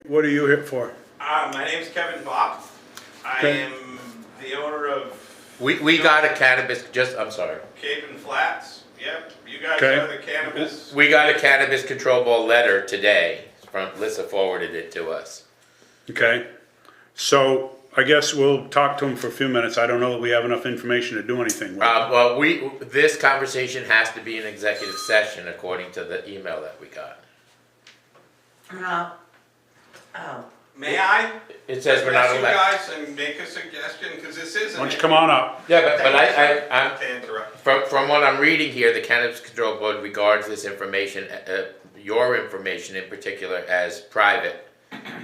What are you here for? My name's Kevin Bopp. I Okay. am the owner of We got a cannabis, I'm sorry. Cape and Flats. Yep, you guys Okay. are the cannabis. We got a cannabis control board letter today, Lissa forwarded it to us. Okay. So I guess we'll talk to him for a few minutes. I don't know that we have enough information to do anything with it. Well, this conversation has to be an executive session according to the email that we got. Oh, May I It says we're not address you allowed. guys and make a suggestion? Because this isn't. Why don't you come on up? Yeah, but I'm, To interrupt. from what I'm reading here, the Cannabis Control Board regards this information, your information in particular, as private,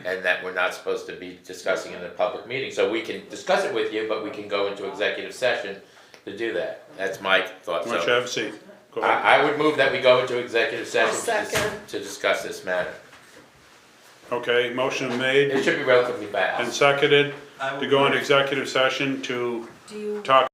and that we're not supposed to be discussing in a public meeting. So we can discuss it with you, but we can go into executive session to do that. That's my thought. Why don't you So have a seat? Go ahead. I would move that we go into executive session second. to discuss this matter. Okay, motion made It should be relatively fast. and seconded to go into executive session to do you talk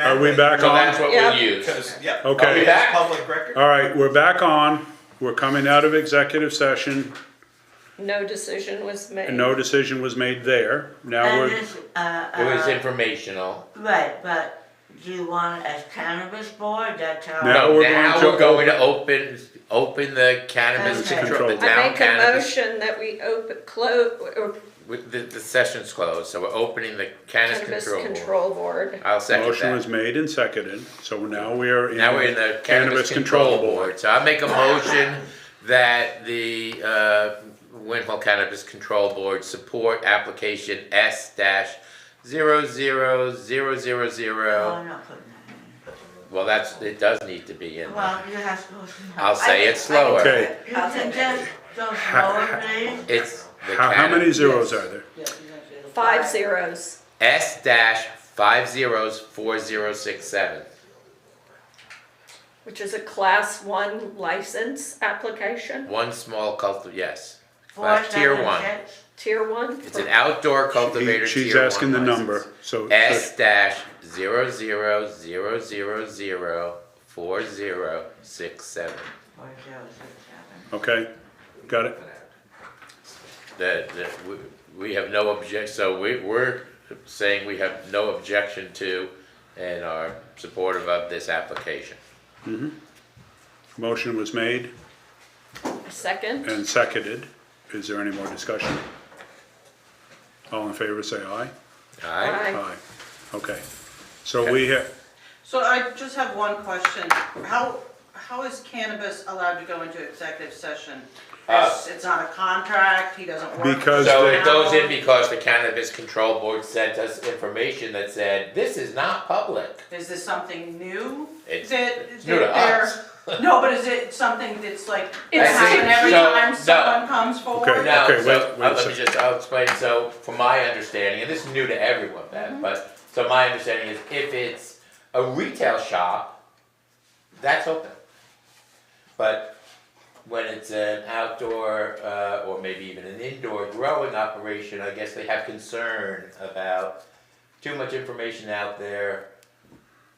Are we back So that's on? what Yeah. we'll use. Because, yep. Okay. Are we It's back? public record. All right, we're back on. We're coming out of executive session. No decision was made. No decision was made there. Now And we're, this, It was informational. right, but do you want it as cannabis board, that's how? Now No, we're now going to we're going to open the cannabis Okay. control, the Control. I town make a cannabis. motion that we close, The session's closed, so we're opening the cannabis Cannabis control board. Control Board. I'll second motion was that. made and seconded, so now we are in. Now we're in the cannabis control board. So I make a motion that the Winhall Cannabis Control Board support application S dash zero zero zero zero No, zero. I'm not putting that Well, it does need to be in in. there. Well, you have to go. I'll say it slower. Okay. You can just go slower, please. It's the How many cannabis, zeros are there? 5 zeros. S dash 504067. Which is a class 1 license application, One small yes. Four, Tier seven, 1. six. tier 1. It's an outdoor cultivator She's tier asking the 1 license. number, so. S dash 00004067. 4067. Okay, got it? We have no so we're saying we have no objection to and are supportive of this application. Motion was made A second. and seconded. Is there any more discussion? All in favor, say aye. Alright? Aye. Aye. Okay. So we have, So I just have one question. How is cannabis allowed to go into executive session? It's not a contract, he doesn't work. Because So they- it goes in because the Cannabis Control Board sent us information that said, this is not public. Is this something new? It's That new to they're- us. No, but is it something that's like, It's it's happen every so- time no. someone comes forward? Okay. No, wait- so, wait a let me second. I'll explain, so from my understanding, and this is new to everyone, but, so my understanding is if it's a retail shop, that's open. But when it's an outdoor, or maybe even an indoor growing operation, I guess they have concern about too much information out there.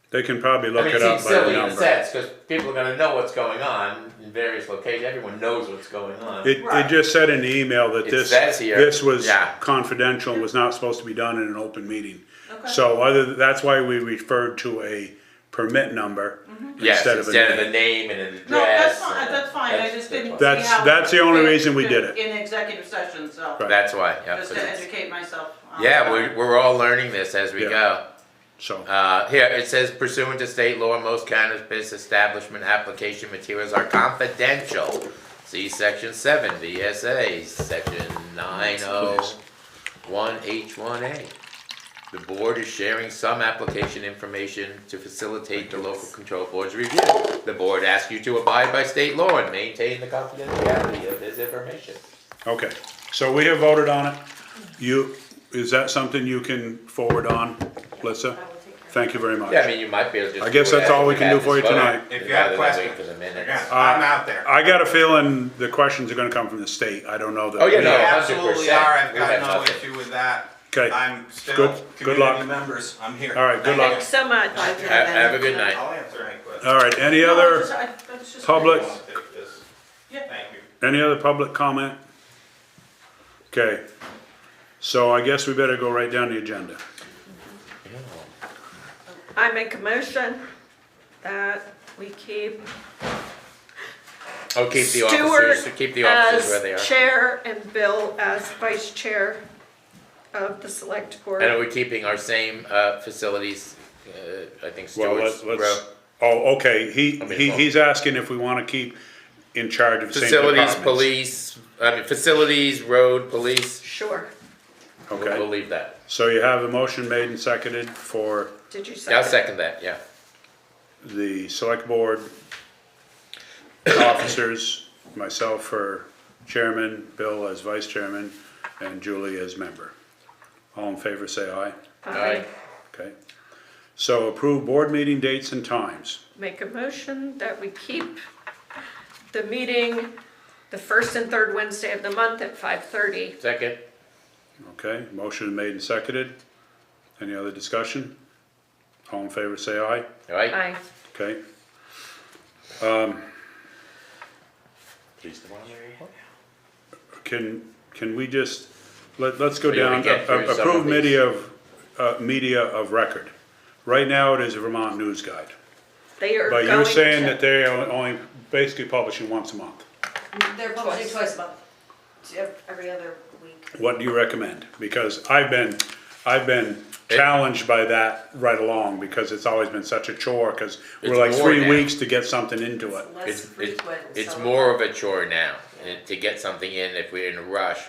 they can probably I look mean, it it up seems by the silly in a number. sense, because people are gonna know what's going on in various locations, everyone knows what's going on. It Right. just said in the email that It this, says here, this was yeah. confidential and was not supposed to be done in an open meeting. Okay. So that's why we referred to a permit number Yes, instead of a instead of a name. name and an address. No, that's fine, and- that's fine, I just didn't see That's- how. that's the only it reason we fit did it. In executive session, so, Right. That's why, yeah. just 'cause to it's- educate myself. on Yeah, that. we're all learning this as we Yeah. go. So, Here, it says pursuant to state law, most cannabis establishment application materials are confidential. See section 7, VSA, section 901H1A. The board is sharing some application information to facilitate the local control board's review. The board asks you to abide by state law and maintain the confidentiality of this information. okay, so we have voted on it. Is that something you can forward on, Lissa? Thank you very much. Yeah, I mean, you might be able to just. I guess do that's that all we if can had do for this you vote, tonight. If you have rather than wait questions. for the minutes. Yeah, I'm out there. I got a feeling the questions are gonna come from the state. I don't know that. Oh, yeah, We no, absolutely 100%. are, I've We have got no nothing. issue with that. Okay. I'm still Good luck. community members, I'm here. All right, good luck. Thanks so much. Have a good night. I'll answer any questions. All right, any No, other, just- I was just public- I'll take this. Yeah. Thank you. any other public comment? Okay, so I guess we better go right down the agenda. I make a motion that we keep Oh, keep the Stuart officers where they as are. chair and Bill as vice chair of the select board. And are we keeping our same, facilities, I think Well, Stewart's let's, row? oh, okay, mean, well- he's asking if we wanna keep in charge of the same Facilities, departments. facilities, road, police, Sure. we'll Okay, leave that. so you have a motion made and seconded for Did you I'll say? second that, yeah. the select board officers, myself for chairman, Bill as vice chairman, and Julie as member. All in favor, say aye. I Okay. So approve board meeting dates and times. make a motion that we keep the meeting the first and third Wednesday of the month at 5:30. Second, Okay, motion made and seconded. Any other discussion? All in favor, say aye. All right? Aye. Okay. Please, the one on there. Can we just, let's go So you wanna down, get through some of approved these? media of record. Right now it is a Vermont News Guide, They are but going you're saying to- that they are only basically publishing once a month. They're publishing twice a month, every other week. What do you recommend? Because I've been challenged by that right along, because it's always been such a chore, because we're It's like more 3 now. weeks to get something into it. Less It's, frequent. it's so- more of a chore now, to get something in if we're in a rush.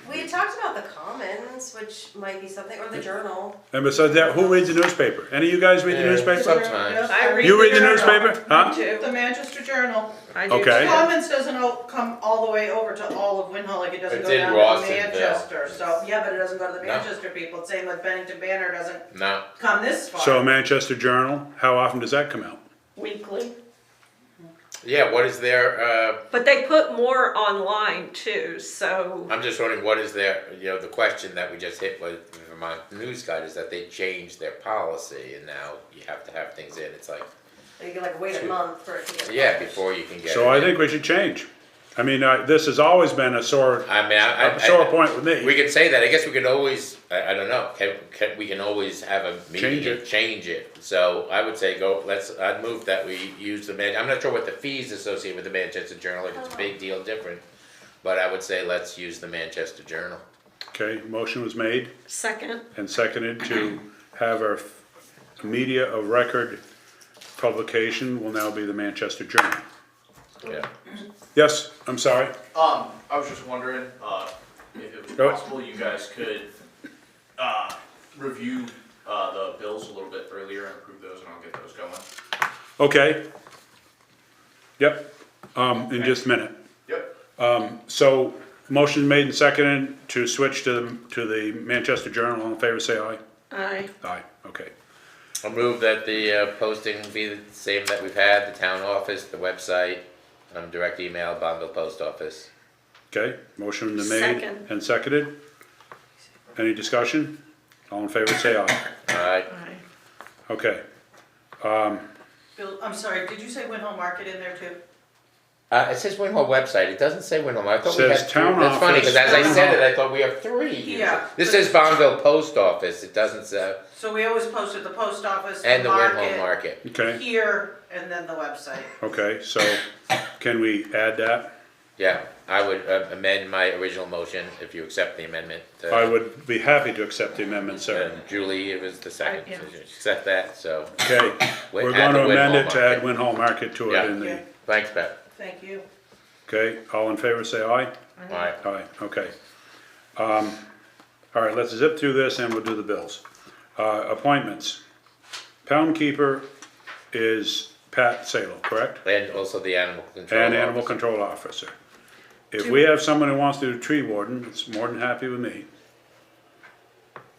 We had talked about the Commons, which might be something, or the Journal. And besides that, who reads the newspaper? Any of you guys read the Yeah, newspaper? sometimes. I You read the Journal. newspaper? Huh? I do. The Manchester Journal. I do Okay. too. Commons doesn't come all the way over to all of Winhall, like it doesn't It's go in down to Rawsonville. Manchester, so, yeah, but it doesn't go to the No. Manchester people, same with Bennington Banner doesn't No, come this far. So Manchester Journal, how often does that come out? Weekly. yeah, what is their, But they put more online too, so I'm just wondering, what is their, the question that we just hit with the Vermont News Guide is that they changed their policy and now you have to have things in, it's like, You can like wait a month for it to get. yeah, published. before you can get it. So I in. think we should change. I mean, this has always been a sore point with We me. can say that, I guess we can always, I don't know, we can always have a meeting Change and it. change it. So I would say I'd move that we use I'm not sure what the fees associated with the Manchester Journal, if it's a big deal different. But I would say let's use the Manchester Journal. Okay, motion was made second. and seconded to have our media of record publication will now be the Manchester Journal. Yeah. Yes, I'm sorry. I was just wondering, if it was Go ahead. possible you guys could, review, the bills a little bit earlier and approve those and I'll get those going. Okay. Yep, in just a minute. Yep. So, motion made and seconded to switch to the Manchester Journal. All in favor, say aye. Aye. Aye, okay. I'll move that the posting be the same that we've had, the town office, the website, direct email, Bonneville Post Office. Okay, motion made Second. and seconded. Any discussion? All in favor, say aye. Alright, Aye. Okay, Bill, I'm sorry, did you say Winhall Market in there too? it says Winhall website, it doesn't say Winhall, I thought we Says had town three, that's funny, office, cause as I town said it, hall. I thought we have three usually. Yeah. This says Bonneville Post Office, it doesn't say, So we always posted the post office, and the the Winhall market, Market. okay, here, and then the website. okay, so can we add that? Yeah, I would amend my original motion if you accept the amendment. I would be happy to accept the amendment, sir. And Julie, it was the second, Yeah. so you accept that, so, Okay, we're add going the to amend Winhall it to add Market. Winhall Market to it Yeah. in the, Okay, Thanks, Beth. thank you. okay, all in favor, say aye. Alright, Aye, okay. All right, let's zip through this and we'll do the bills. Appointments. Pound keeper is Pat Salo, correct? and also the animal control. And animal officer. control officer. If we have someone who wants to do tree warden, it's more than happy with me.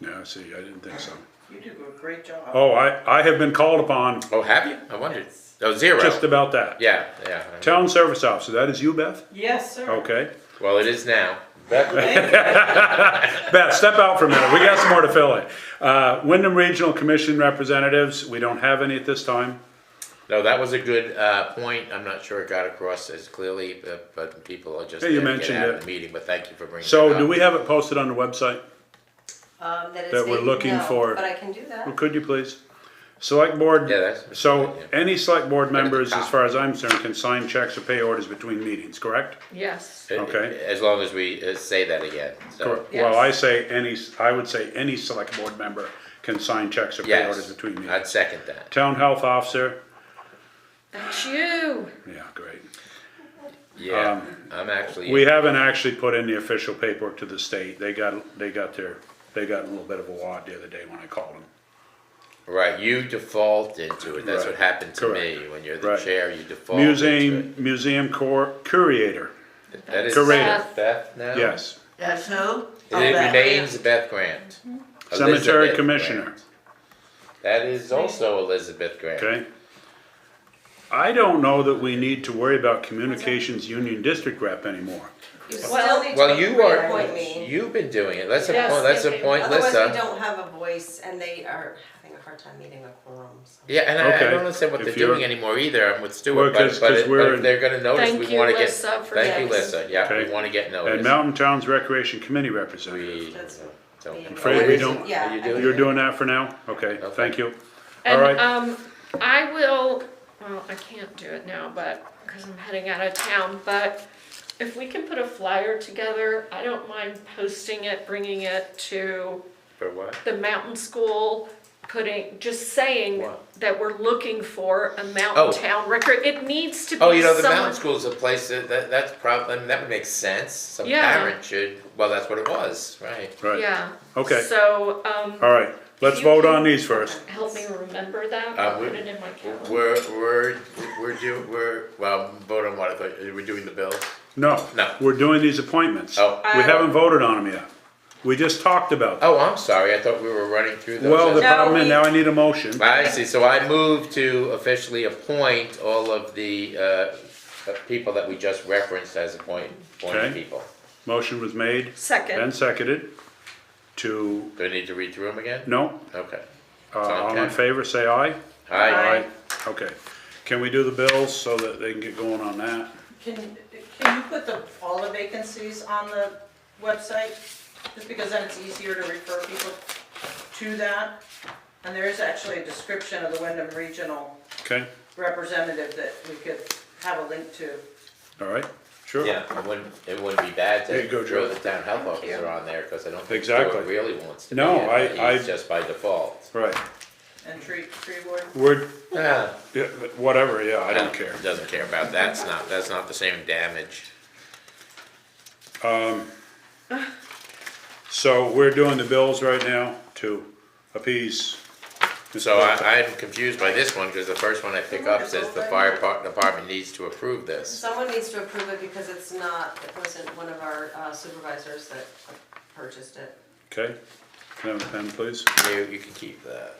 Yeah, see, I didn't think so. You do a great job. Oh, I have been called upon Oh, have you? I wondered. Oh, zero. just about that. Yeah, yeah. Town service officer, that is you, Beth? Yes, sir. Okay. Well, it is now. Beth? Thank you. Beth, step out for a minute, we got some more to fill in. Wyndham Regional Commission representatives, we don't have any at this time. No, that was a good point. I'm not sure it got across as clearly, but people are just Yeah, you didn't get mentioned out it. of the meeting, but thank you for bringing it So up. do we have it posted on the website? That is That we're looking for- But I can do that. Well, could you please? Select board, Yeah, that's. so yeah. any select board members, top. as far as I'm concerned, can sign checks or pay orders between meetings, correct? Yes. Okay. As long as we say that again, so. Correct. Well, I would say any select board member can sign checks or pay orders Yes, between I'd meetings. second that. Town health officer, That's you. yeah, great. Yeah, I'm actually. We haven't actually put in the official paperwork to the state, they got a little bit of a wad the other day when I called them. Right, you default into it. That's Right. what happened to Correct. me. When you're the Right. chair, you default into Museum curator, it. That is Curator. Beth now? yes. That's who? It remains Beth Grant. Cemetery Elizabeth commissioner, Grant. That is also Elizabeth Grant. okay? I don't know that we need to worry about communications union district rep anymore. You Well- still need Well, to you are, reappoint me. you've been doing it, let's Yes, appoint, let's thank you. appoint Otherwise, we Lissa. don't have a voice and they are having a hard time meeting a quorum, so. Yeah, and I Okay. don't understand what If they're you're- doing anymore either, I'm with Well, Stuart, 'cause- but 'cause but we're if they're gonna notice, Thank we you, wanna get, Lissa, for thank you, this. Lissa, yeah, we Okay. wanna get And noticed. Mountain Towns Recreation Committee representative. We That's don't. being- Afraid Oh, we is it? don't- Yeah. Are you I doing can- You're doing that for now? Okay, Okay. thank you. All And, right, I will, well, I can't do it now, but, cause I'm heading out of town, but if we can put a flyer together, I don't mind posting it, bringing it to For what? the mountain school, just saying What? that we're looking for a Oh. mountain town record, it needs to be Oh, you know, the someone. mountain school's a place that's probably, that would make sense, some Yeah. parent should, well, that's what it was, right? right, Yeah. okay, So, all right, let's you vote can- on these first. help me remember that, Uh, I'll we- put it in my calendar. Well, vote on what, I thought, we're doing the bills? No, No. we're doing these appointments. Oh. We haven't voted on them yet. We just talked about them. Oh, I'm sorry, I thought we were running through those. Well, the No, problem is, we- now I need a motion. I see, so I move to officially appoint all of the, people that we just referenced as appointed Okay. people. Motion was made Second, and seconded to, Do I need to read through them again? no, Okay. all in Okay. favor, say aye. Aye. Okay, can we do the bills so that they can get going on that? Can you put all the vacancies on the website? Just because then it's easier to refer people to that. And there is actually a description of the Wyndham Regional Okay, representative that we could have a link to. all right, sure. Yeah, it wouldn't be bad There to you go, throw Joe. the town health Thank you. officer on there, cause I don't think Exactly. Stuart really wants to be No, in, I- he's just by default. Right, And tree ward. we're, Yeah. yeah, whatever, yeah, I don't care. Doesn't care about, that's not the same damage. So we're doing the bills right now to appease. Mr. So Delta. I'm confused by this one, cause the first one I pick up says the fire department needs to approve this. Someone needs to approve it because it wasn't one of our supervisors that purchased it. Okay, can I have a pen, please? You can keep that,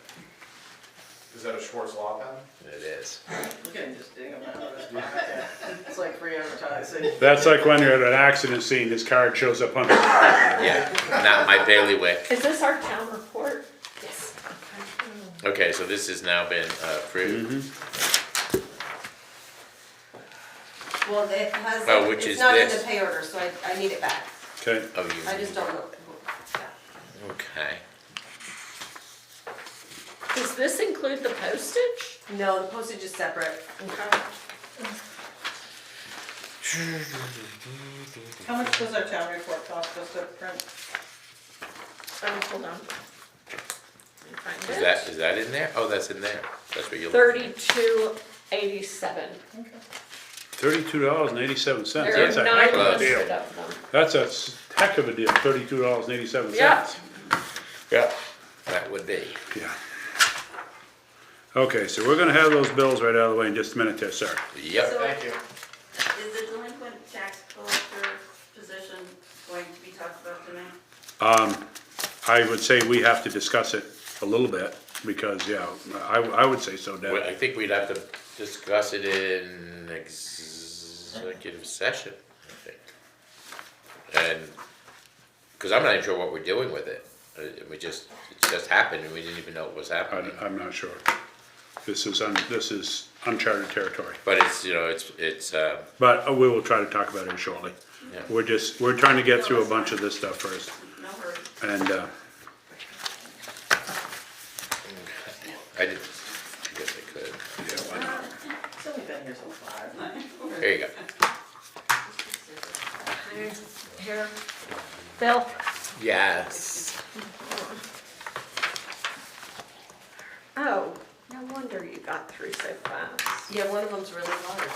Is that a Schwartz Law pen? it is. Look at him just digging them out of his pocket. It's like free advertising. That's like when you're at an accident scene, his card shows up under. Yeah, not my bailiwick. is this our town report? Yes. Okay, so this has now been approved. Well, it has, Oh, which it's is not in this? the pay order, so I need it back. Okay, Oh, you. I just don't know. Yeah. Okay. Does this include the postage? No, the postage is separate. Okay. How much does our town report cost us to print? Hold on. Let me find Is it. that in there? Oh, that's in there. That's what you're. $32.87. $32.87. There That's are a heck of a 900 deal. of them. That's a heck of a deal, $32.87. Yeah. Yeah. That would be. Yeah. Okay, so we're gonna have those bills right out of the way in just a minute there, sir. Yep. Thank you. Is the delinquent tax collector position going to be talked about tonight? I would say we have to discuss it a little bit, because, yeah, I would say so, Well, Deb. I think we'd have to discuss it in executive session, I think. And, cause I'm not even sure what we're doing with it. It just happened and we didn't even know it was happening. I'm not sure. This is uncharted territory. But it's, it's, But we will try to talk about it shortly. Yeah. We're trying to get through a bunch of this stuff first, No hurry. and, I guess I could. It's only been here so far. There you go. Here, Bill. Yes. Oh, no wonder you got through so fast. Yeah, one of them's really large.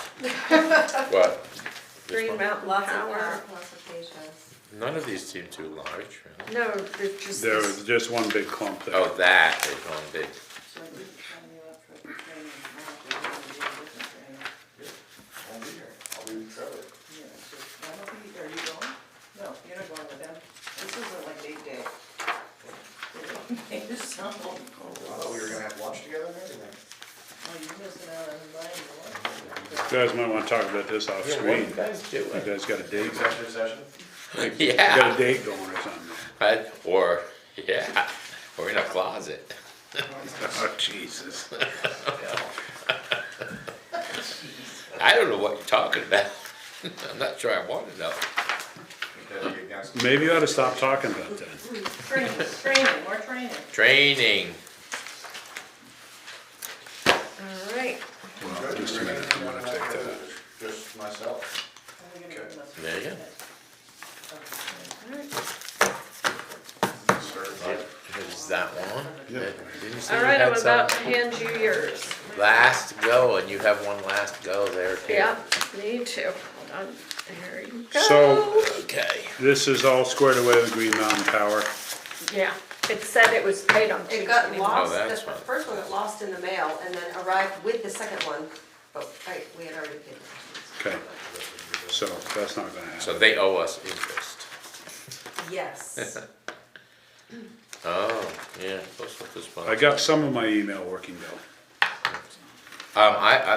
What? This Green one? Mountain Lots Power. of pages. None of these seem too large, really. No, there's just there this. was just one big clump there. Oh, that is one big. So we sign you up for the training. I have to go and do a different training. I'll be here. I'll be with Trevor. Yeah, it's just, I don't think, are you going? No, you're not going with them. This isn't like big day. I thought we were gonna have lunch together and everything. you're missing out on buying more. You guys might wanna talk about this off Yeah, what are you screen. guys doing? You guys got a date, Executive session? you got Yeah, a date going or something? or, yeah, or in a closet. Oh, Jesus. I don't know what you're talking about. I'm not sure I want to know. Because you're against. Maybe you ought to stop talking about that. Training, more training. Training. All right, Well, just a minute, I'm gonna take that. Just myself. There you go. Certified. Is that one? Yeah. Didn't you say all you right, I'm had about to some hand you yours. last go, and you have one last go there too? Yeah, me too. Hold on, there you go. So- Okay. This is all squared away with Green Mountain Power. Yeah, it said it was paid on It got 2/21. lost, that's the fine. first one got lost in the mail and then arrived with the second one, but, right, we had already paid. Okay, so that's not gonna happen. So they owe us interest. Yes. Oh, yeah, what's with this one? I got some of my email working though.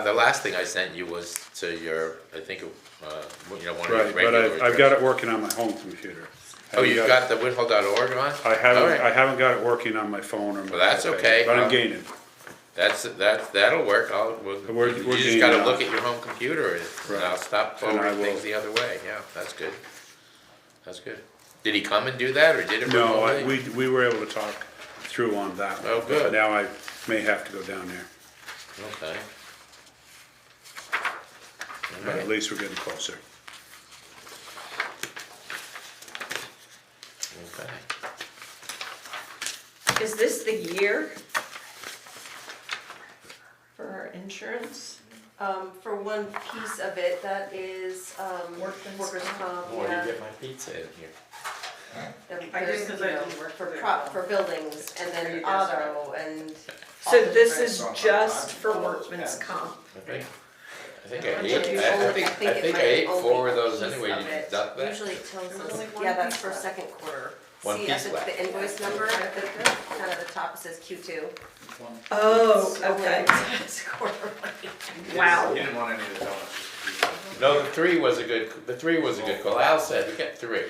The last thing I sent you was to your, I think, you know, one of your Right, regular. but I've got it working on my home computer. Oh, you've got the Winhall.org on? I haven't, All right. I haven't got it working on my phone or my Well, that's iPad, okay. but I'm gaining. That'll work, We're you just getting gotta on. look at your home computer and Right. I'll stop And I forwarding will. things the other way, yeah, that's good. That's good. Did he come and do that, or did it No, remotely? we were able to talk through on that one. Oh, good. Now I may have to go down there, Okay. but at least we're getting closer. Okay. Is this the year for our insurance? For one piece of it, that is, Workman's workers' comp, Oh, you yeah. get my pizza in here. And I did there's, 'cause you I know, didn't work for there. for buildings, and Are you then guys auto, and. So all the this different- is just for workman's comp. I think I I ate, think I it think I might ate only four of those piece anyway, of you it. duck that? Usually it tells There's us, only one yeah, that's piece for left. second quarter. One See, piece at left. the invoice number, at the, kind of the top, it says Q2. Oh, So okay. it's quarterly. Wow. You didn't want any of the donuts. No, the three was a good call. Al said, we get three.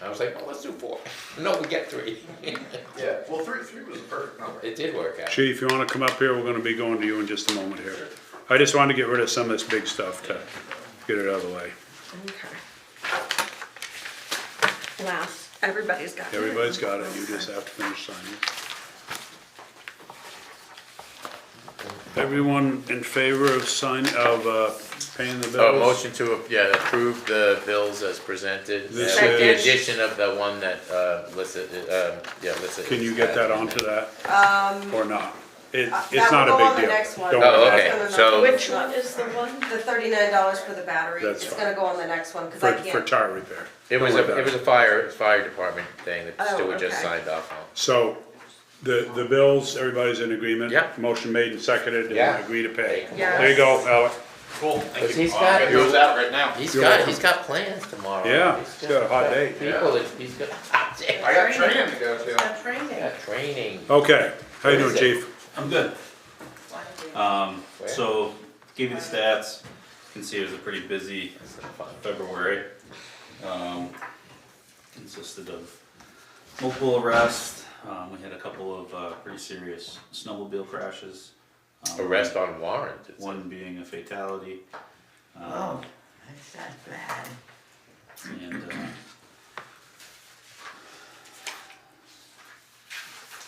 I was like, well, let's do four. No, we get three. Yeah, well, three was the perfect number. It did work out. Chief, you wanna come up here? We're gonna be going to you in just a moment here. I just wanted to get rid of some of this big stuff to get it out of the way. Okay. Last, everybody's got it. Everybody's got it, you just have to finish signing. Everyone in favor of paying the bills? Motion to, yeah, approve the bills as presented, This with the is- addition of the one that, listed. Can you get that onto that, or not? It's That not will a go on big the deal. next one. Don't Oh, worry about okay, it. so- Which one is the one? The $39 for the battery, That's it's fine. gonna go on the next one, cause I For can't. tire repair. It was Don't worry about a fire department thing that Oh, Stuart just okay. signed off on. So, the bills, everybody's in agreement? Yeah. Motion made and seconded, and Yeah. agree to pay. Yeah. There you go, Alec. Cool, But thank you. he's I'll got- get those out right now. He's You're got, welcome. he's got plans tomorrow. Yeah, he's got a hot day. People, he's got, I got training to go to. Got training. got training. Okay, how you What doing, is it? chief? I'm good. Where? So, give you the stats, you can see it was a pretty busy That's not fun. February. Consisted of multiple arrests, we had a couple of pretty serious snowmobile crashes. Arrest on warrant. It's- One being a fatality. Oh, that's not bad. And,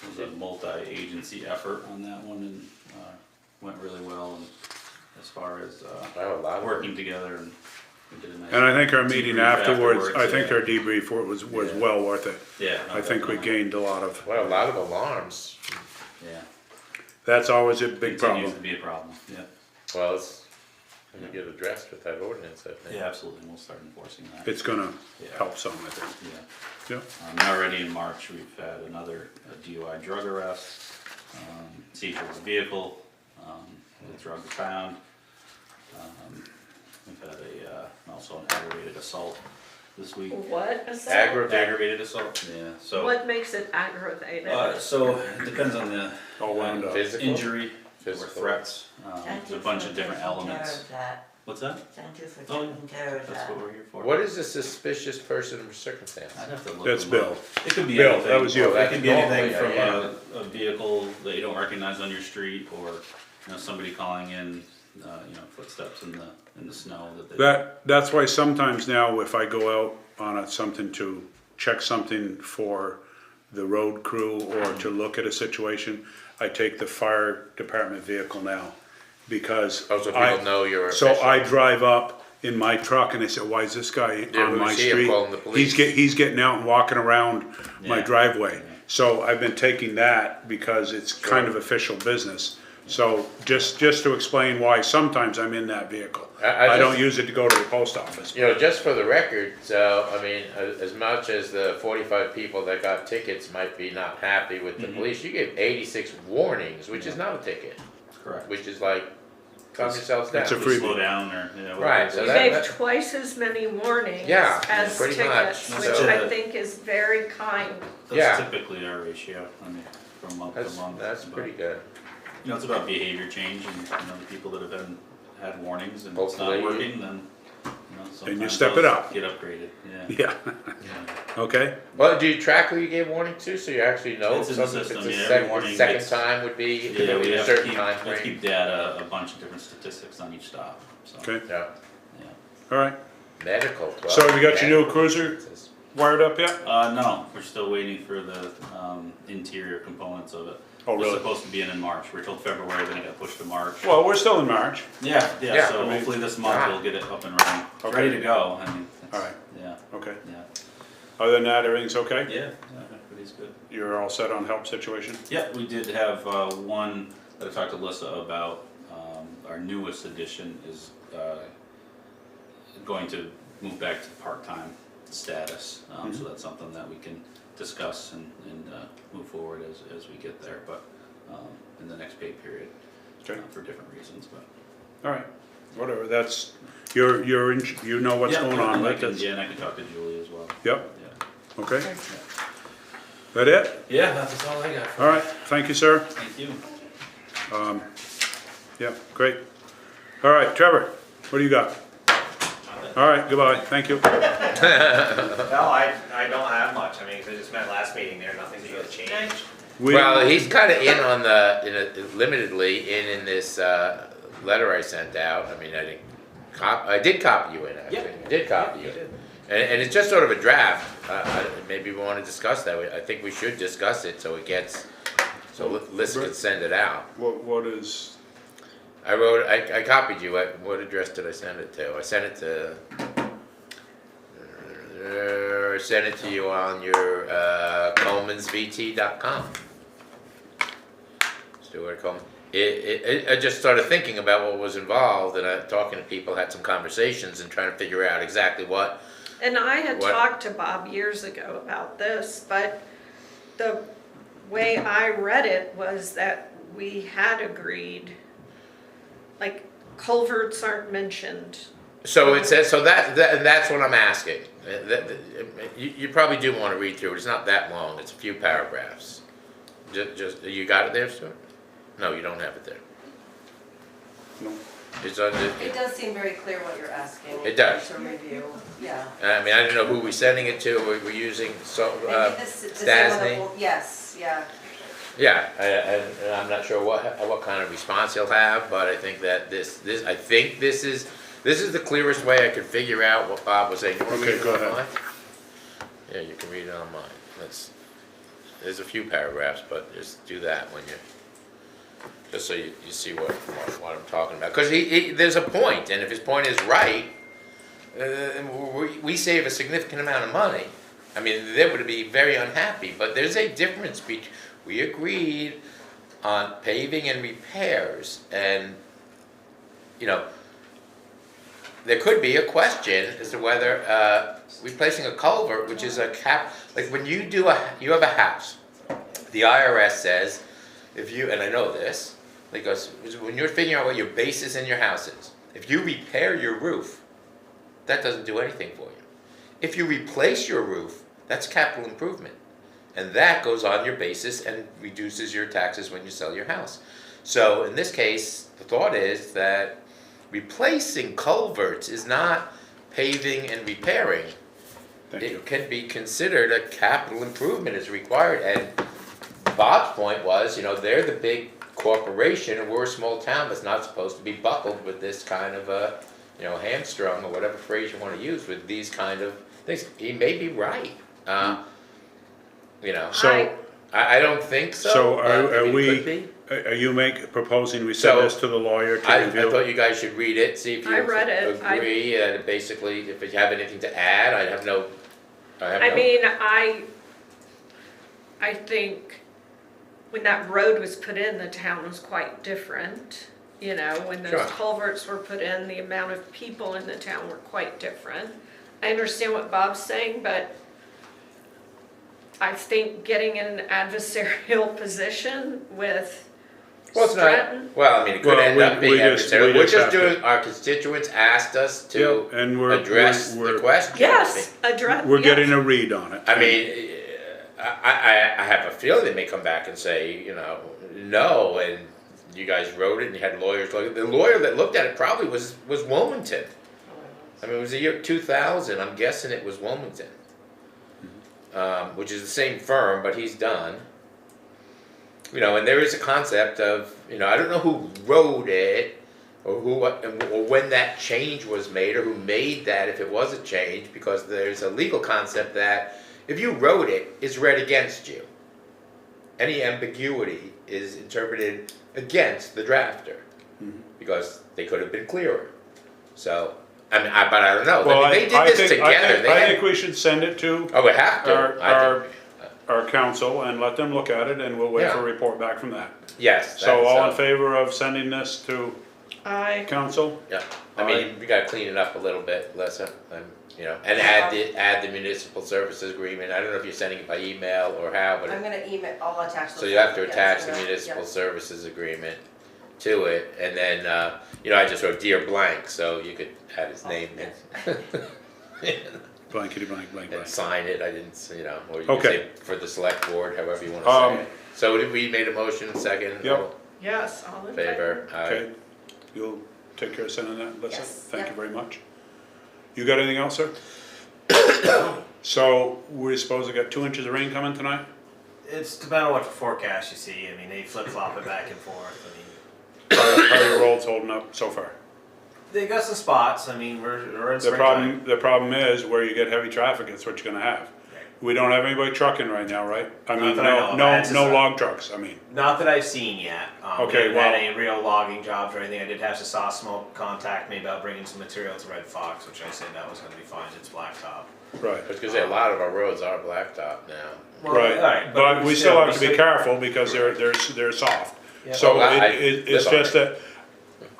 it was a multi-agency effort on that one and, went really well and as far as, Wow, a lot of working together and we did a nice. And I think our meeting debrief afterwards, I think yeah. our debrief was Yeah. well worth it. Yeah. no, I think we definitely. gained a lot of, Well, a lot of alarms. Yeah. that's always a big Continues problem. to be a problem, yeah. Well, it's gonna get addressed with that ordinance, I think. Yeah, absolutely, we'll start enforcing that. It's gonna Yeah. help some, I think. Yeah. Yeah. And already in March, we've had another DUI drug arrest, seizure of a vehicle, the drugs found. We've had also an aggravated assault this week. What is that? Aggravated assault, yeah, so. What makes it aggravated? So it depends on the All wound up. Physical? injury, or Physical. threats, Thank there's you a bunch for of different taking care elements. of that. What's that? Thank you for Oh, taking care of That's that. what we're here for. What is a suspicious person or circumstance? I'd have to look. That's them Bill. up. It could be Bill, anything. that was you. It could be anything That's from normally, a vehicle that you don't recognize on your street, or, you know, somebody calling in, you know, footsteps in the snow that they. That's why sometimes now if I go out on something to check something for the road crew or to look at a situation, I take the fire department vehicle now, because Oh, so people know you're so official. I drive up in my truck and they say, why is this guy Yeah, on we my see him street? calling the police. He's getting out and walking around my Yeah. driveway. So I've been taking that because it's kind of official business. So just to explain why sometimes I'm in that vehicle. I I don't just- use it to go to the post office. You know, just for the record, so, I mean, as much as the 45 people that got tickets might be not happy with the police, you gave 86 warnings, which is not a ticket, Correct. which is like, calm yourselves down. It's a Just freebie. slow down, or, you know. Right, whatever. so You that- gave twice as many warnings Yeah, as pretty tickets, much. which So- I think is very kind. Yeah. That's typically our ratio, I mean, from month to month. That's but, pretty good. You know, it's about behavior change, and, you know, the people that have had warnings and it's Hopefully- not working, then, you know, sometimes step it those up. get upgraded, yeah. Yeah, Yeah. okay? Well, do you track who you gave warning to, so you actually know? It's in the Some- if system, it's a yeah, sec- every warning Second gets- time would be, it Yeah, could we be a have to certain keep, time we have to frame. keep data, a bunch of different statistics on each stop, so. Okay, Yeah, Yeah. all right. medical. well, So you got your new medical. cruiser wired up yet? No, we're still waiting for the, interior components of it. Oh, It was really? supposed to be in March, we were told February, then it got pushed to March. Well, we're still in March. Yeah, Yeah, yeah, so I mean- hopefully this month Ah. we'll get it up and running, it's Okay. ready to go, I mean. it's- All right. Yeah, Okay. yeah, Other than that, everything's okay? yeah, everybody's good. You're all set on help situation? Yeah, we did have one that I talked to Alyssa about. Our newest addition is going to move back to part-time status. So that's something that we can discuss and move forward as we get there, but in the next pay period, Okay, for different reasons, but. all right, whatever, that's, you're in, you know what's Yeah, going on, and I right? can- That's- Yeah, and I can talk to Julie as well. Yep, Yeah. okay. That it? Yeah, that's all I got. All right, thank you, sir. Thank you. Yeah, great. All right, Trevor, what do you got? All right, goodbye, thank you. No, I don't have much, I mean, 'cause I just met last meeting there, nothing's really changed. We- Well, he's kinda in on limitedly in this, letter I sent out, I mean, I did copy you in, actually, Yeah. did copy you You in. did. And it's just sort of a draft, maybe we wanna discuss that, I think we should discuss it, so it gets, so Liz can send it out. What is, I copied you, what address did I send it to? I sent it to you on your, colemansvt.com. Stuart Coleman. I just started thinking about what was involved, and talking to people, had some conversations and trying to figure out exactly what. And I had What? talked to Bob years ago about this, but the way I read it was that we had agreed, like culverts aren't mentioned. So it says, so that's what I'm asking. You probably do want to read through it, it's not that long, it's a few paragraphs. Just, you got it there, Stuart? No, you don't have it there. no, It's on the, It does seem very clear what you're asking. It does. To review, yeah. I mean, I don't know who we're sending it to, we're using, so, Maybe this, Stasny? yes, yeah. Yeah, and I'm not sure what kind of response he'll have, but I think that this is the clearest way I could figure out what Bob was saying. You wanna Okay, read it go ahead. online? Yeah, you can read it on mine. There's a few paragraphs, but just do that when just so you see what I'm talking about. Because there's a point, and if his point is right, we save a significant amount of money. I mean, they would be very unhappy, but there's a difference between, we agreed on paving and repairs, and, you know, there could be a question as to whether, replacing a culvert, which is a like when you you have a house, the IRS says, and I know this, because when you're figuring out what your basis in your house is, if you repair your roof, that doesn't do anything for you. If you replace your roof, that's capital improvement. And that goes on your basis and reduces your taxes when you sell your house. So in this case, the thought is that replacing culverts is not paving and repairing. Thank you. It can be considered a capital improvement is required, and Bob's point was, you know, they're the big corporation and we're a small town that's not supposed to be buckled with this kind of you know, hamstrung or whatever phrase you wanna use with these kind of things. He may be right, you know. So, I don't think so. so but I are mean, it could we, be. are you So, proposing we send this to the lawyer to I review? thought you guys should read it, see if you I read it. agree, and basically, if you have anything to add, I have no. I mean, I think when that road was put in, the town was quite different. You know, when those Sure. culverts were put in, the amount of people in the town were quite different. I understand what Bob's saying, but I think getting in an adversarial position with Well, it's Stratton. not, well, I mean, it could Well, end we- up being we just- adversarial. we We're just just have to- doing, our constituents asked us Yeah, to and we're, address we're, the question. Yes, address. we're yes. getting a read on it. I mean, I have a feeling they may come back and say, you know, no, and you guys wrote it and you had lawyers look. The lawyer that looked at it probably was Wilmington. I mean, it was the year 2000, I'm guessing it was Wilmington. Which is the same firm, but he's done. You know, and there is a concept of, you know, I don't know who wrote it, or or when that change was made, or who made that, if it was a change, because there's a legal concept that if you wrote it, it's read against you. Any ambiguity is interpreted against the drafter, because they could have been clearer. So, I mean, but I don't know. Well, I mean, they did this together. I think we should send it to Oh, we have to. our council and let them look at it, and we'll wait Yeah. for a report back from that. Yes. So all in so- favor of sending this to council? Yeah, I mean, we gotta clean it up a little bit, Lissa, you know, and add the municipal services agreement. I don't know if you're sending it by email or how, but, I'm gonna email, I'll attach. so you have to yes, attach the yeah, municipal yeah. services agreement to it, and then, you know, I just wrote Dear Blank, so you could add his name in. Blankety blank, blank, And blank. sign it, I didn't, you know, or you could Okay. say for the select board, however you wanna say it. So we made a motion, second, Yep. all Yes, all in in favor? Aye. Okay, you'll take care of sending that, Lisa? Yes, Thank you yep. very much. You got anything else, sir? So, we're supposed to get 2 inches of rain coming tonight? It's depending on what the forecast you see, I mean, they flip flop it back and forth, I mean, How are your roads holding up so far? they got some spots, I mean, we're in The springtime. problem is, where you get heavy traffic, that's what you're gonna have. We don't have anybody trucking right now, right? I mean, Not that I know of. no That's just- log trucks, I mean. Not that I've seen yet. Okay, We haven't well- had any real logging jobs or anything. I did have Saw Smoke contact me about bringing some material to Red Fox, which I said that was gonna be fine, it's blacktop. Right. I was gonna say, a lot of our roads are blacktop now. Well, Right, alright, but we still have to be we careful because they're soft. Yeah. So Well, I it's live on just that,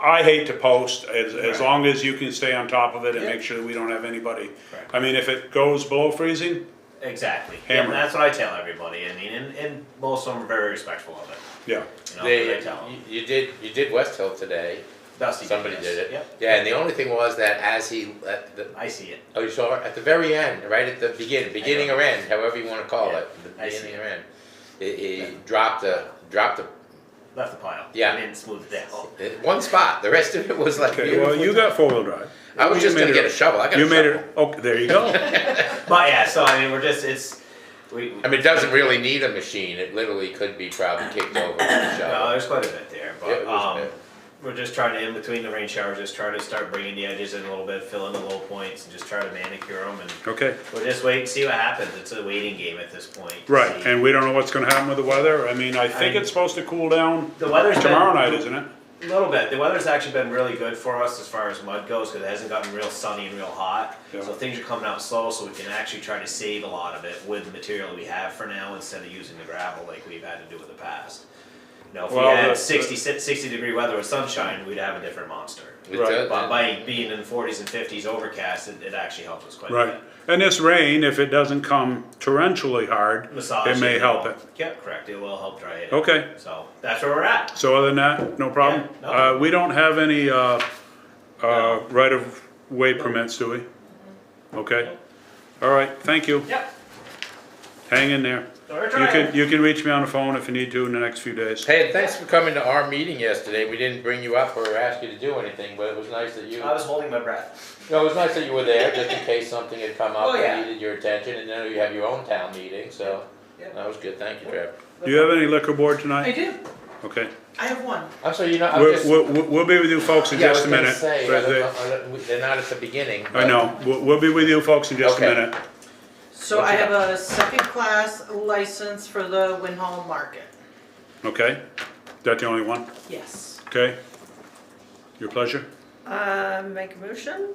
I hate to post, as Right. long as you can stay on top of it and Yeah. make sure that we don't have anybody. Correct. I mean, if it goes below freezing, Exactly. Hammer. And that's what I tell everybody. I mean, and most of them are very respectful of it. yeah. You know, 'cause They, I tell them. you did West Hill today, Dusty somebody yes. did it. Yep. Yeah, and the only thing was that as he, I see it. oh, you saw it, at the very end, right at the beginning or end, however you wanna call Yeah, it, the I see beginning it. or end. He dropped the, Left the pile. Yeah. I didn't smooth it down. one spot, the rest of it was like Okay, well, beautiful. you got four-wheel drive. I was You just made gonna it- get a shovel, I got a You made shovel. it, okay, there you go. But yeah, so I mean, we. I mean, it doesn't really need a machine, it literally could be probably kicked over with a No, shovel. there's quite a bit there, Yeah, but it was a bit. we're just trying to, in between the rain showers, just try to start bringing the edges in a little bit, fill in the low points, and just try to manicure them, and Okay, we'll just wait and see what happens. It's a waiting game at this point. to right, see. and we don't know what's gonna happen with the weather. I mean, I think I- it's supposed to cool down The weather's been- tomorrow night, isn't it? A little bit. The weather's actually been really good for us as far as mud goes, because it hasn't gotten real sunny and real hot. Yeah. So things are coming out slow, so we can actually try to save a lot of it with the material we have for now, instead of using the gravel like we've had to do in the past. You know, if Well, we had the- 60 degree weather with sunshine, we'd have a different monster. It Right. does- But by being in 40s and 50s overcast, it actually helps us quite a Right, bit. and this rain, if it doesn't come torrentially hard, Massage it may help will- it. Yeah, correct. It will help dry it. Okay, So that's where we're at. so other than that, no problem? Yeah, no. We don't have any, right-of-way permits, do we? Okay, all right, thank you, Yep. hang in there. You can reach me on the phone if you need to in the next few days. Hey, and thanks for coming to our meeting yesterday. We didn't bring you up or ask you to do anything, but it was nice that you. I was holding my breath. No, it was nice that you were there, just in case something had come up Oh, yeah. that needed your attention, and then you have your own town meeting, so Yeah. that was good. Thank you, Trevor. Do you have any liquor board I tonight? do, Okay. I have one. I'm sorry, I'm just. We'll be with you folks in Yeah, I just was a gonna minute. say, but they're not at the beginning. I but- know, we'll be with you folks in just a Okay. minute. So What I you have a second-class license for the Winhall Market. Okay? Is that the only one? Yes. Okay? Your pleasure? Make a motion?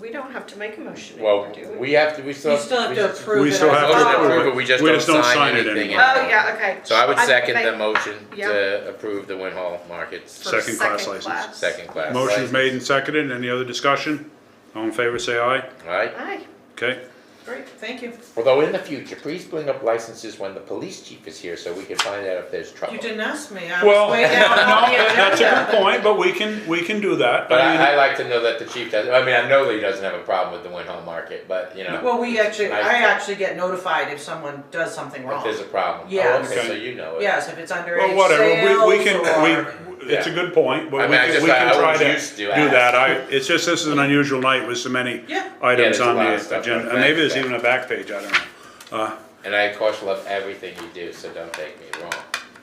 We don't have to make a motion Well, anymore, do we? we have to, we still. You still have to approve it. We still as have a to Motion to bond. approve it, we just We don't just don't sign sign it anything. anymore. Oh, yeah, okay. So I would second make- the motion Yeah. to approve the Winhall Markets For Second class second license. class. second class. Motion's license. made and seconded. Any other discussion? All in favor, say aye. Right? Aye. Okay? Great, thank you. Although in the future, please bring up licenses when the police chief is here so we can find out if there's trouble. You didn't ask me, I Well, was no, way down on the that's a agenda. good point, but we can do that. But I mean, I like to know that the chief does, I mean, I know that he doesn't have a problem with the Winhall Market, but you know, Well, I Nice. actually get notified if someone does something if wrong. there's a problem. Yes. Oh, okay, Okay. so you know it. Yes, if it's underage well, whatever, we sales can, or. it's a Yeah. good point, but I we mean, I can just- we I can try always to used to do ask. that. It's just, this is an unusual night with so many Yeah. items there's a on lot the of stuff, agenda. but And maybe there's thanks, even a back page, I don't know. And I of course love everything you do, so don't take me wrong.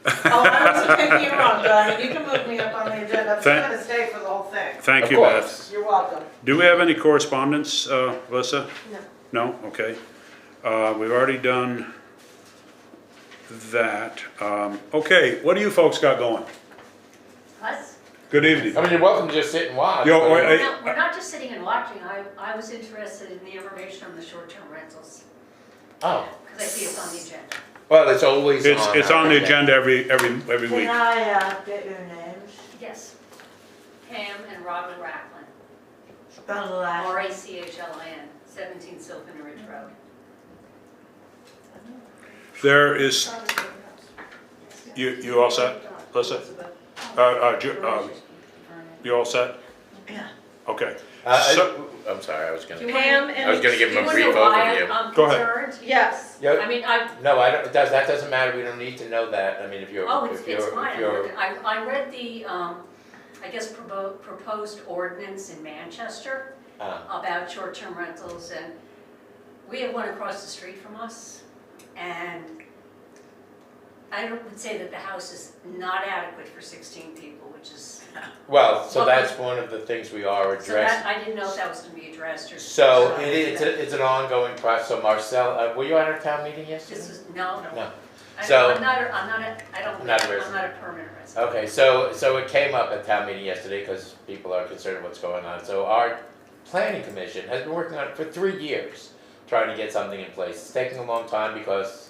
Oh, I wasn't picking you wrong, Don, I mean, you can move me up on the agenda, I'm still Thank- gonna stay for the whole thing. Thank Of you, course. Beth. You're welcome. Do we have any correspondence, Alyssa? No. No? Okay. We've already done that. Okay, what do you folks got going? Us? Good evening. I mean, you're welcome to just sit and watch. Yo, but- wait, We're Hey. we're not just sitting and watching, I was interested in the information on the short-term rentals, Oh, because I see it's on the agenda. well, it's always on. It's our on the agenda every week. Can I, get your names? Yes. Pam and Robert Racklin, Spell the last. Rachlin, 17 Sylvan Ridge Road. There is, you all set, Alyssa? You all set? Yeah. Okay. So- I'm sorry, I was gonna. Pam I was and, gonna give him a Do brief you know why overview. I'm Go ahead. concerned? yes, Yeah, I mean, no, I don't, that doesn't matter, we don't need to know that, I mean, if you're, oh, if it's you're, fine, if you're. I read the, I guess proposed ordinance in Manchester about short-term rentals, and we have one across the street from us, and I would say that the house is not adequate for 16 people, which is, Well, so Well, that's one of the things we are so that, addressing. I didn't know if that was gonna be addressed or. So it's an ongoing process, so Marcel, were you at our town meeting yesterday? This is, no, No. I So- I'm not I don't, Not a I'm resident. not a permanent resident. Okay, so it came up at town meeting yesterday, because people are concerned what's going on. So our planning commission has been working on it for 3 years, trying to get something in place. It's taking a long time because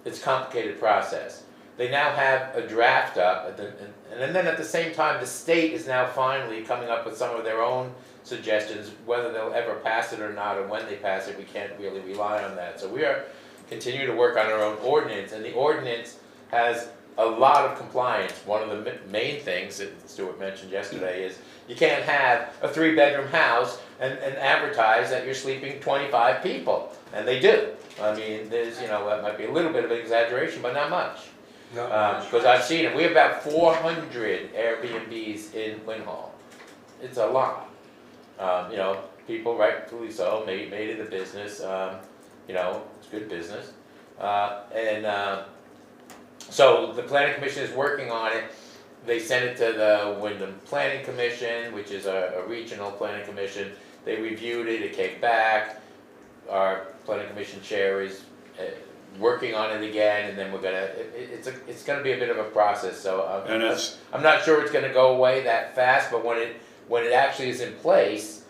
it's a complicated process. They now have a draft up, and then at the same time, the state is now finally coming up with some of their own suggestions. Whether they'll ever pass it or not, or when they pass it, we can't really rely on that. So we are continuing to work on our own ordinance, and the ordinance has a lot of compliance. One of the main things that Stuart mentioned yesterday is you can't have a 3-bedroom house and advertise that you're sleeping 25 people, and they do. I mean, there's, that might be a little bit of an exaggeration, but not much. Because I've seen it. We have about 400 Airbnbs in Winhall. It's a lot. People rightfully so made it a business. It's good business. So the planning commission is working on it. They sent it to the Wyndham Planning Commission, which is a regional planning commission. They reviewed it, it came back. Our planning commission chair is working on it again, and then we're gonna, it's gonna be a bit of a process, so I'm not sure it's gonna go away that fast, but when it actually is in place,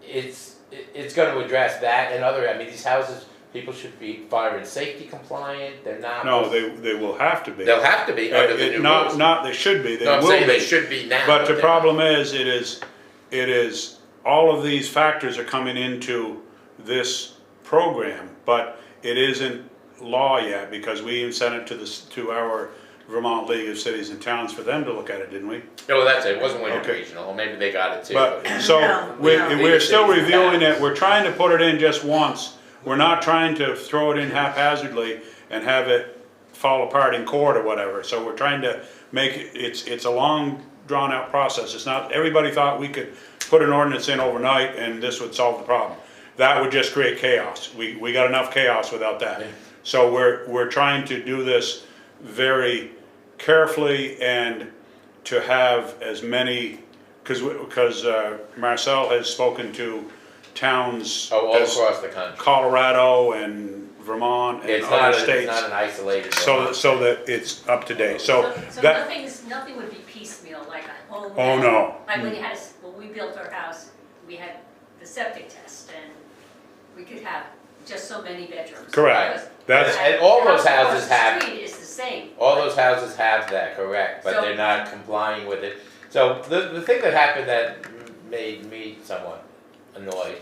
it's gonna address that and other, these houses, people should be fire and safety compliant, they're not. No, they will have to be. They'll have to be under the new rules. Not they should be, they No, I'm will saying be. they should be now. But the they're problem is, it is, all of these factors are coming into this program, but it isn't law yet, because we even sent it to our Vermont League of Cities and Towns for them to look at it, didn't we? not. No, that's it, it wasn't Wyndham Okay. Regional, or maybe they got it too. But, so, No, we're no. still Cities and reviewing it, towns. we're trying to put it in just once, we're not trying to throw it in haphazardly and have it fall apart in court or whatever. So we're trying to make it, it's a long drawn out process. It's not, everybody thought we could put an ordinance in overnight and this would solve the problem. That would just create chaos. We got enough chaos without that. So we're trying to do this very carefully and to have as many, because Marcel has spoken to towns all as across the country. Colorado and Vermont and It's other not, states. it's not an isolated. So that it's up to date. So So that, nothing would be piecemeal, like a home. oh no. Like when you had, when we built our house, we had the septic test and we could have just so many bedrooms. Correct. Because That's- And all those the house across houses the have- street is the same. All those houses have that, correct, but So- they're not complying with it. So the thing that happened that made me somewhat annoyed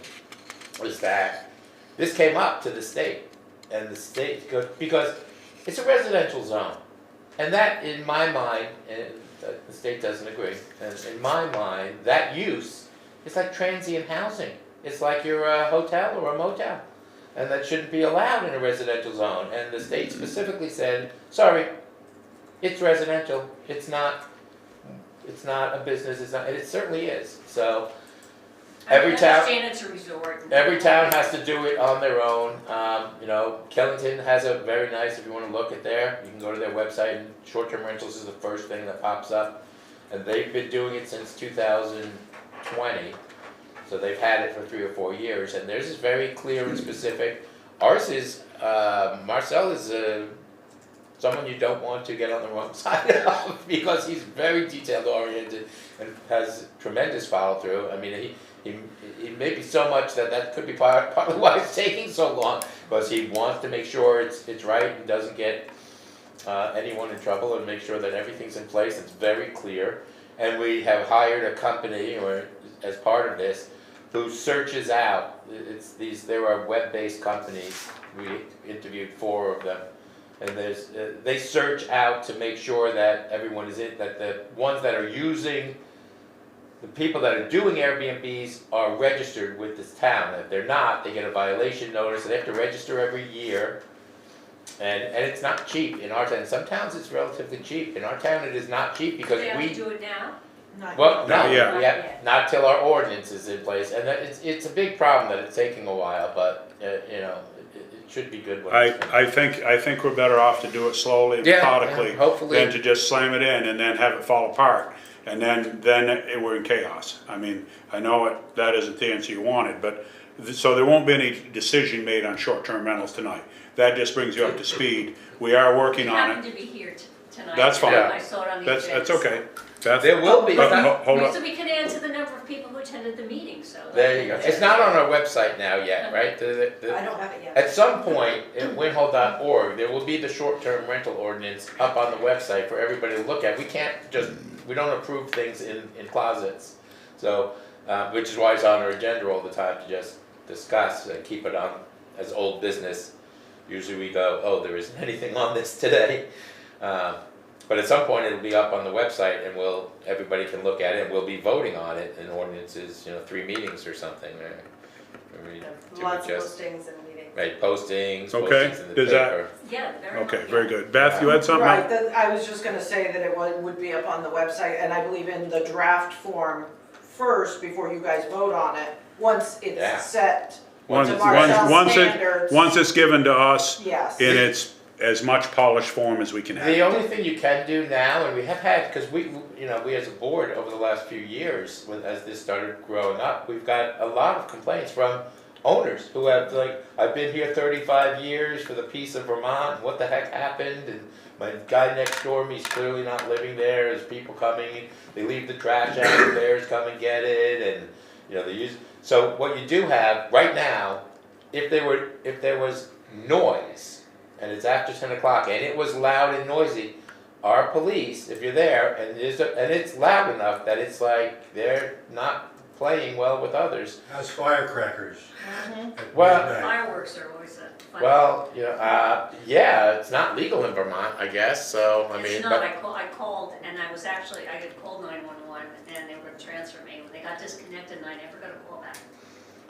was that this came up to the state, and the state, because it's a residential zone. And that, in my mind, and the state doesn't agree, and in my mind, that use is like transient housing. It's like you're a hotel or a motel. And that shouldn't be allowed in a residential zone. And the state specifically said, sorry, it's residential, it's not a business, it's not, and it certainly is. So, every I town, understand it's a resort. every town has to do it on their own. You know, Killington has a very nice, if you wanna look at there, you can go to their website, and short-term rentals is the first thing that pops up. And they've been doing it since 2020, so they've had it for 3 or 4 years, and theirs is very clear and specific. Ours is, Marcel is someone you don't want to get on the wrong side of, because he's very detailed oriented and has tremendous follow through. I mean, he may be so much that could be partly why it's taking so long, because he wants to make sure it's right and doesn't get anyone in trouble, and make sure that everything's in place, it's very clear. And we have hired a company, or as part of this, who searches out, there are web-based companies, we interviewed 4 of them, and they search out to make sure that everyone is in, that the ones that are using, the people that are doing Airbnbs are registered with this town. If they're not, they get a violation notice, they have to register every year. And it's not cheap in our town. Some towns it's relatively cheap. In our town it is not cheap because They have we. to do it now? Well, no, Not yet. we have, not till our ordinance is in place, and that it's a big problem that it's taking a while, but, you know, it should be good when it's finished. I think we're better off to do it slowly and Yeah, methodically yeah, hopefully. than to just slam it in and then have it fall apart. And then we're in chaos. I mean, I know that isn't the answer you wanted, but, so there won't be any decision made on short-term rentals tonight. That just brings you up to speed. We are working You on happened it. to be here tonight. That's fine. I saw it on the agenda. That's okay. Beth, There will be, but it's not- hold up. So we can add to the number of people who attended the meeting, so. there you go. It's not on our website now yet, right? I don't have it yet. At some point, at winhall.org, there will be the short-term rental ordinance up on the website for everybody to look at. We don't approve things in closets. So, which is why it's on our agenda all the time to just discuss and keep it on as old business. Usually we go, oh, there isn't anything on this today. But at some point it'll be up on the website and everybody can look at it and we'll be voting on it in ordinances, 3 meetings or something, right? Lots of postings and meetings. Right, postings, Okay, postings in the does that- paper. Yeah, very much. Okay, very good. Beth, you had something? Right, I was just gonna say that it would be up on the website, and I believe in the draft form first, before you guys vote on it, once Yeah. it's set Once, to once, Marcel's standards. once it's given to us Yes. in its as much polished form as we can The have. only thing you can do now, and we have had, because we as a board over the last few years, as this started growing up, we've got a lot of complaints from owners who have I've been here 35 years for the peace of Vermont, and what the heck happened, and my guy next door to me is clearly not living there, there's people coming, they leave the trash out, the bears come and get it, and, they use, so what you do have, right now, if there was noise, and it's after 10 o'clock, and it was loud and noisy, our police, if you're there, and it's loud enough that it's like they're not playing well with others. How's firecrackers? At Well- midnight? Fireworks are always a fun. Well, yeah, it's not legal in Vermont, I guess, so, I mean, It's not, but, I called, and I had called 911, and they were gonna transfer me, when they got disconnected, and I never got a call back.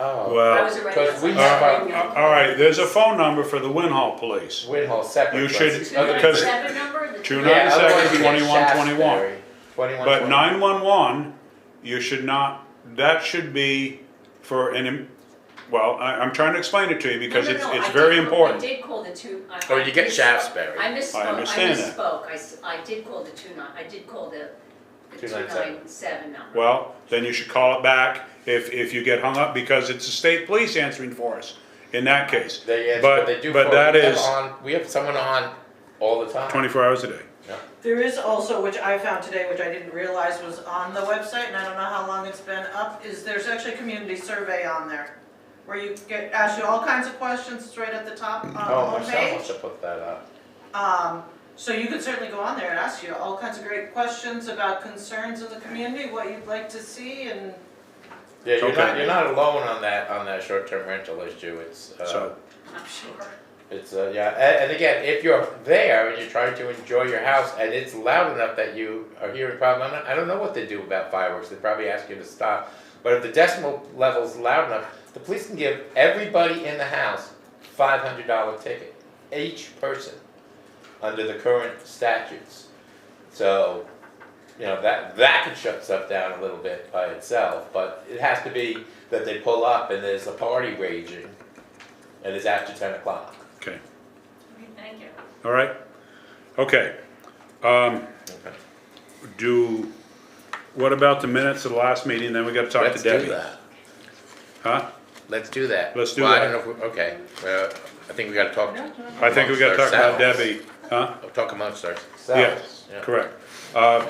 Oh. I Well, was already because we outside. have all right, there's a phone number for the Winhall Police. Winhall separate. You from should- us. Two Other- because- 97 number? The Two two- nine- Yeah, otherwise 97, you get 2121. Shaftesbury. 21, But 21. 911, you should not, that should be for well, I'm trying to explain it to you because No, it's no, no, I very did- important. I did call the two. Oh, you get Shaftesbury. I misspoke, I understand that. I did call the I did call the 297. 297 number. Well, then you should call it back if you get hung up because it's the state police answering for us in that case. They answer, But- they do. but phone- that we have is- we have someone on all the time. 24 hours a day. There is also, which I found today, which I didn't realize was on the website, and I don't know how long it's been up, is there's actually a community survey on there. Where you get, ask you all kinds of questions, it's right at the top on the Oh, Marcel homepage. wants to put that up. So you could certainly go on there and ask you all kinds of great questions about concerns of the community, what you'd like to see, and Yeah, Okay. you're not alone on that short-term rental issue. It's So, I'm sure. It's, yeah, and again, if you're there and you're trying to enjoy your house and it's loud enough that you are hearing problems, I don't know what they do about fireworks, they probably ask you to stop. But if the decimal level's loud enough, the police can give everybody in the house $500 ticket, each person, under the current statutes. So, you know, that could shut stuff down a little bit by itself, but it has to be that they pull up and there's a party raging and it's after 10 o'clock. okay, Thank you. all right? Okay. Okay. What about the minutes of the last meeting? Then we gotta talk to Let's Debbie. do that. Huh? Let's do that. Let's do Well, I that. don't know if okay, I think we gotta talk. I think we gotta talk about ourselves. Debbie, huh? We'll talk amongst ourselves. Yes, Yeah. correct.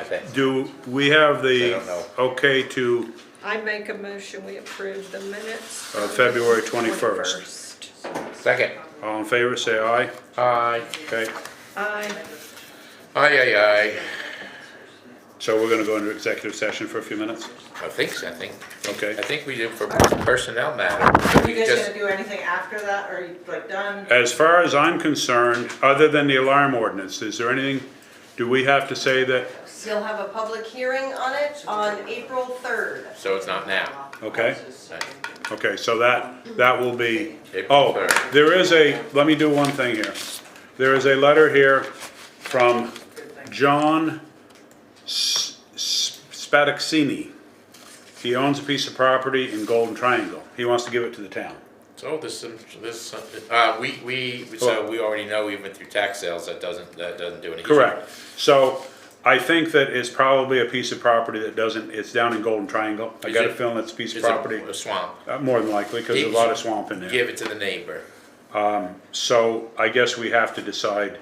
think. Do we have I the don't know. okay to, I make a motion, we approve the minutes. February from 21st. Second. all in favor, say aye? Aye. Okay, Aye. Aye. so we're gonna go into executive session for a few minutes? I think so, I Okay. think we do for personnel matter. are We you guys just, gonna do anything after that, or are you like done? As far as I'm concerned, other than the alarm ordinance, is there anything, do we have to say that, You'll have a public hearing on it on April 3rd. so it's not now. okay? Right. Okay, so that will be, April oh, 3rd. there is let me do one thing here. There is a letter here from John Spadaccini. He owns a piece of property in Golden Triangle. He wants to give it to the town. So we already know even through tax sales, that doesn't do anything. Correct. So I think that it's probably a piece of property that doesn't, it's down in Golden Triangle. I Is got a it- feeling it's a piece of It's property, a swamp. more than likely, because there's a lot of swamp in there. Give it to the neighbor. So I guess we have to decide,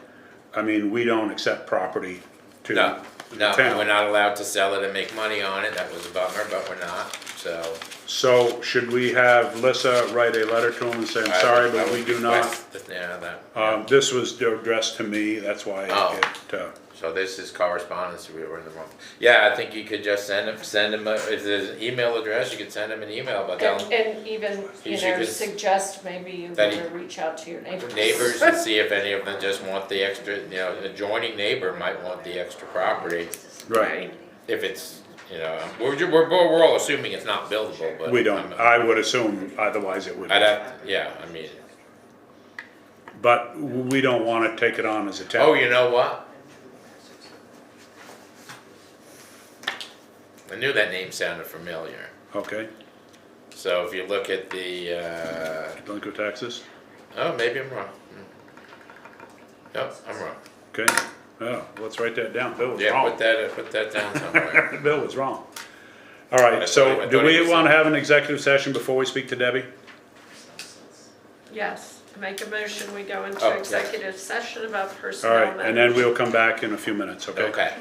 I mean, we don't accept property to No, the no, town. we're not allowed to sell it and make money on it, that was a bummer, but we're not, so. So should we have Lissa write a letter to him and say, I'm I sorry, would- I but we would do not? request that- Yeah, that, This was addressed to me, that's why Oh. so this is correspondence, we were in the wrong. Yeah, I think you could just send him, if there's an email address, you could send him an email, but tell him And even, You should just- suggest maybe you That he- wanna reach out to your neighbors. neighbors and see if any of them just want the extra, an adjoining neighbor might want the extra property. Right, If it's, we're all assuming it's not buildable, but. we don't, I would assume otherwise it would. I'd have, yeah, I mean, But we don't wanna take it on as a town. oh, you know what? I knew that name sounded familiar. Okay, So if you look at the, delinquent taxes, oh, maybe I'm wrong. Nope, I'm wrong. okay, oh, let's write that down, Bill was Yeah, wrong. put that down somewhere. Bill was wrong. All right, I so thought do he we was wanna saying- have an executive session before we speak to Debbie? Yes, make a motion, we go Oh, into yeah. executive session about All personnel right, matters. and then we'll come back in a few minutes, okay? Okay.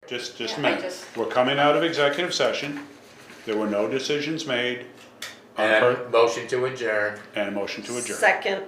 just a Yeah, I minute. just- We're coming out of executive session. There were no decisions made on And motion to adjourn. and a motion to adjourn. Second.